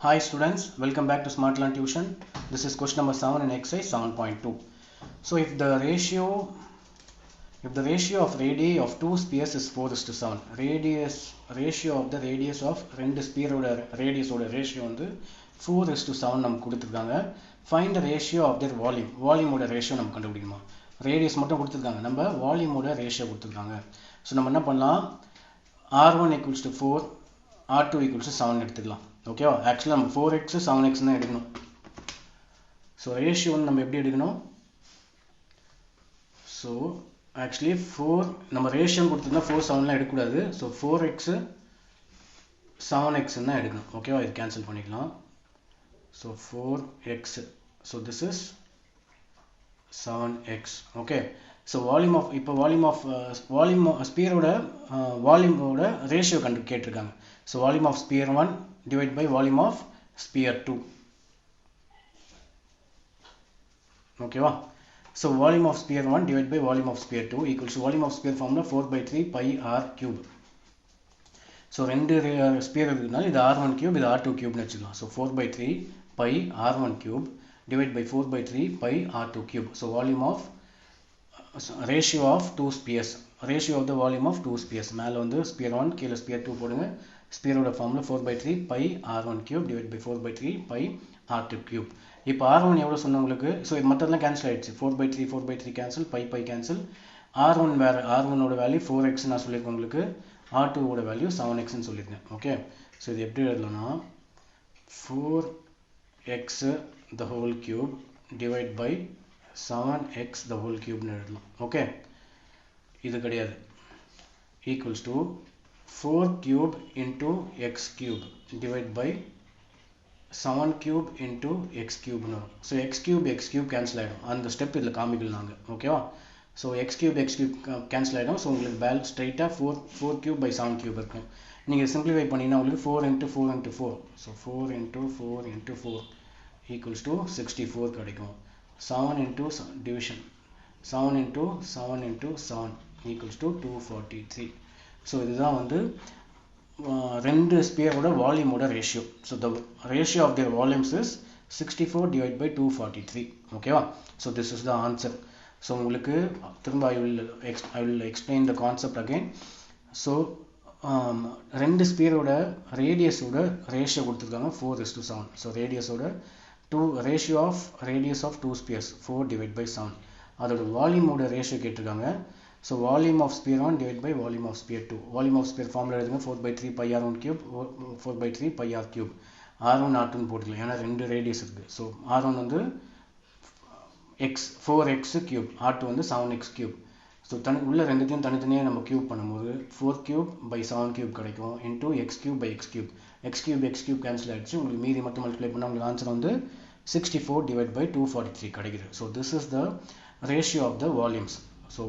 Hi students, welcome back to Smartlearn Tuition. This is question number 7 in exercise 7.2. So if the ratio of radii of two spheres is 4:7, ratio of the radius of ரெண்டு sphere ஓட radius ஓட ratio வந்து 4:7 நமக்கு கொடுத்திருக்காங்க. Find the ratio of their volume ஓட ratio நமக்கு கண்டுபிடிக்கணுமா. radius மட்டும் கொடுத்திருக்காங்க, நம்ம volume ஓட ratio கொடுத்திருக்காங்க. So நம்ம என்ன பண்ணலாம், r1 equals to 4, r2 equals to 7 எடுத்துக்கலாம். ஓகேவா, ஆக்சுவலாக நம்ம 4x 7x தான் எடுக்கணும். ஸோ ரேஷியோ வந்து நம்ம எப்படி எடுக்கணும், ஸோ ஆக்சுவலி 4 நம்ம ரேஷியோ கொடுத்துருந்தா 4 7லாம் எடுக்கக்கூடாது. ஸோ 4x 7x தான் எடுக்கணும். ஓகேவா, இது கேன்சல் பண்ணிக்கலாம். So 4x, so this is 7x. Okay, so volume of இப்போ வால்யூம் ஸ்பியரோட வால்யூமோட ரேஷியோ கேட்டிருக்காங்க. So volume of sphere 1 divided by volume of sphere 2. ஓகேவா, so volume of sphere 1 divided by volume of sphere 2 equals to volume of sphere formula 4/3 pi r cube. so ரெண்டு sphere இருக்குனால இது r1 cube இது r2 cube னு வெச்சுக்கலாம். so 4/3 pi r1 cube divided by 4/3 pi r2 cube. so volume of ratio of two spheres, ratio of the volume of two spheres. மேல வந்து sphere 1 கீழ sphere 2 போடுங்க. sphere ஓட formula 4/3 pi r1 cube divided by 4/3 pi r2 cube. இப்போ r1 எவ்வளவு சொன்ன உங்களுக்கு, so மற்றதெல்லாம் கேன்சல் ஆயிடுச்சு. 4/3 கேன்சல், pi கேன்சல். r1 வேற, r1 ஓட வேல்யூ 4x நான் சொல்லியிருக்கேன் உங்களுக்கு, r2 ஓட வேல்யூ 7x ன்னு சொல்லியிருக்கேன். ஓகே, ஸோ இது எப்படி எழுதலாம்னா 4x the whole cube divided by 7x the whole cube ன்னு எழுதலாம். ஓகே, இது கிடையாது, equals to 4 cube into x cube divided by 7 cube into x cube னு வரும். ஸோ x cube கேன்சல் ஆகிடும், அந்த ஸ்டெப் இதில் காமிக்கல நாங்கள். ஓகேவா, ஸோ x cube கேன்சல் ஆகிடும். ஸோ உங்களுக்கு பேலன்ஸ் ஸ்ட்ரைட்டாக 4 cube by 7 cube இருக்கும். நீங்கள் சிம்பிளிஃபை பண்ணிங்கன்னா உங்களுக்கு 4 into 4 into 4, so 4 into 4 into 4 equals to 64 கிடைக்கும். 7 into division, 7 into 7 into 7 equals to 243. So இதுதான் வந்து ரெண்டு ஸ்பியரோட வால்யூமோட ratio. So the ratio of their volumes is 64 divided by 243. ஓகேவா, so this is the answer. So உங்களுக்கு திரும்ப I will explain the concept again. So ரெண்டு ஸ்பியரோட ரேடியஸோட ரேஷியோ கொடுத்துருக்காங்க 4:7. ஸோ ரேடியஸோட ratio of radius of two spheres 4 divided by 7. அதோட வால்யூமோட ரேஷியோ கேட்டிருக்காங்க. So volume of sphere 1 divided by volume of sphere 2. volume of sphere formula எழுதுங்க, 4/3 pi r1 cube 4/3 pi r cube. r1 r2 போட்டுக்கலாம், ஏன்னா ரெண்டு radius இருக்கு. So r1 வந்து4x cube, r2 வந்து 7x cube. So உள்ள ரெண்டுத்தையும் தனித்தனியாக நம்ம கியூப் பண்ணும்போது 4 cube by 7 cube கிடைக்கும் into x cube by x cube. x cube cancel ஆகிடுச்சு, உங்களுக்கு மீதி மட்டும் மல்டிப்ளை பண்ணால் உங்களுக்கு ஆன்சர் வந்து 64 divided by 243 கிடைக்குது. So this is the ratio of the volumes. So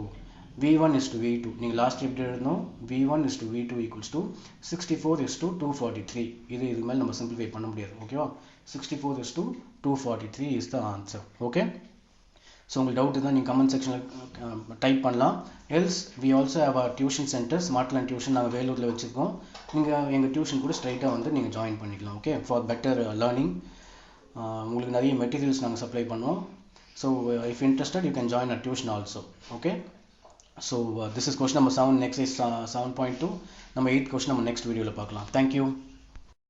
v1 is to v2, நீங்கள் லாஸ்ட் எப்படி எழுதணும், v1 is to v2 equals to 64 is to 243. இது மேலே நம்ம சிம்பிளிஃபை பண்ண முடியாது. ஓகேவா, 64 is to 243 is the answer. Okay, so உங்களுக்கு டவுட் இருந்தால் நீங்கள் கமெண்ட் செக்ஷனில் டைப் பண்ணலாம். Else we also have a tuition centre, SmartLearn tuition நாங்கள் வேலூரில் வச்சுருக்கோம். நீங்கள் எங்கள் டியூஷன் கூட ஸ்ட்ரைட்டாக வந்து நீங்கள் ஜாயின் பண்ணிக்கலாம். Okay, for better learning. உங்களுக்கு நிறைய மெட்டீரியல்ஸ் நாங்கள் சப்ளை பண்ணுவோம். So if interested you can join a tuition also. Okay, so this is question number 7 in exercise 7.2. நம்ம 8th question நம்ம next வீடியோவில் பார்க்கலாம். Thank you.